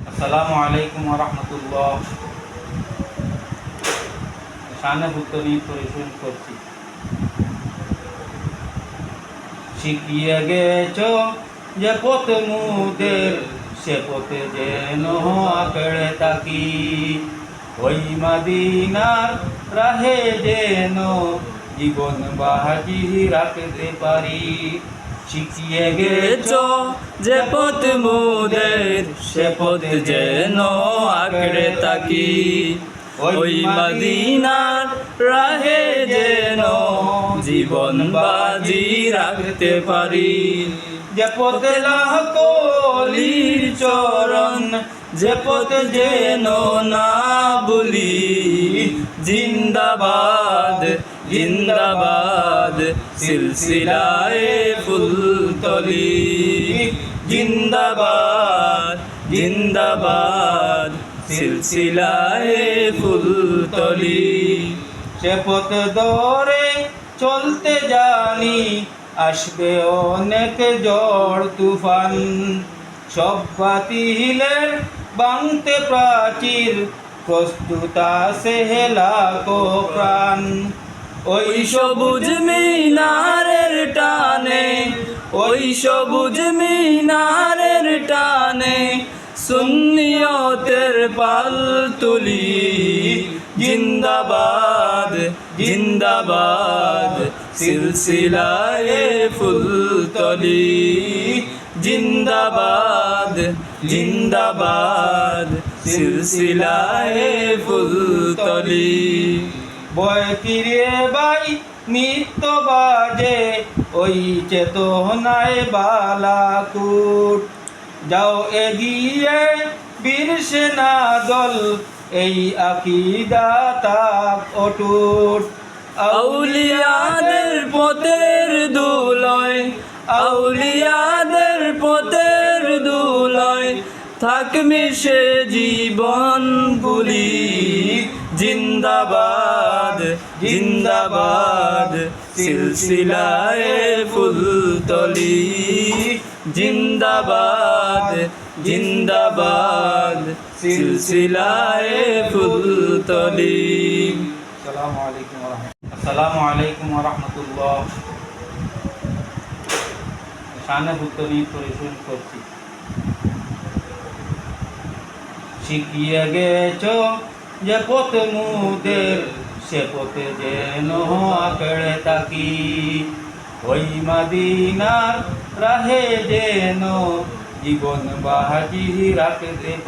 আসসালামু আলাইকুম ওয়া রাহমাতুল্লাহ। শানে ভুক্তনি পরিশোধ করছি। শিখিয়ে গেছো যে পথ মুদের, সে পথে যেন আঁকড়ে থাকি। ওই মদিনার রাহে যেন জীবন বাজি রাখতে পারি। শিখিয়ে গেছো যে পথ মোদের, সে পথ যেন আঁকড়ে থাকি। ওই মদিনার রাহে যেন জীবন বাজি রাখতে পারি। যে পথে লাহলির চরণ, যে পথ যেন না ভুলি। জিন্দাবাদ জিন্দাবাদ সিলসিলায়ে ফুলতলি। জিন্দাবাদ জিন্দাবাদ সিলসিলায়ে ফুলতলি। সে পথ ধরে চলতে জানি, আসবে অনেক ঝড় তুফান। সব বাতিলের ভাঙতে প্রাচীর, প্রস্তুত আছে লাখো প্রাণ। ওই সবুজ মিনারের টানে, ওই সবুজ মিনারের টানে সুন্নিয়তের পাল তুলি। জিন্দাবাদ জিন্দাবাদ সিলসিলায়ে ফুলতলি। জিন্দাবাদ জিন্দাবাদ সিলসিলায়ে ফুলতলি। বয় কিরে ভাই নিত্য বাজে, ওই চেতনায় বালাকুট। যাও এগিয়ে বীর সেনা দল, এই আকিদা তাক অটুট। আউলিয়াদের পথের দুলয়, আউলিয়াদের পথের দুলয় থাক মিশে জীবন গুলি। জিন্দাবাদ জিন্দাবাদ সিলসিলায়ে ফুলতলি। জিন্দাবাদ জিন্দাবাদ সিলসিলায়ে ফুলতলি। আসসালামু আলাইকুম ওয়া রাহমাতুল্লাহ। শানে ভুক্তনি পরিশোধ করছি। শিখিয়ে গেছো যে পথ মুদের, সে পথে যেন আঁকড়ে থাকি। ওই মদিনার রাহে যেন জীবন বাজি রাখতে পারি।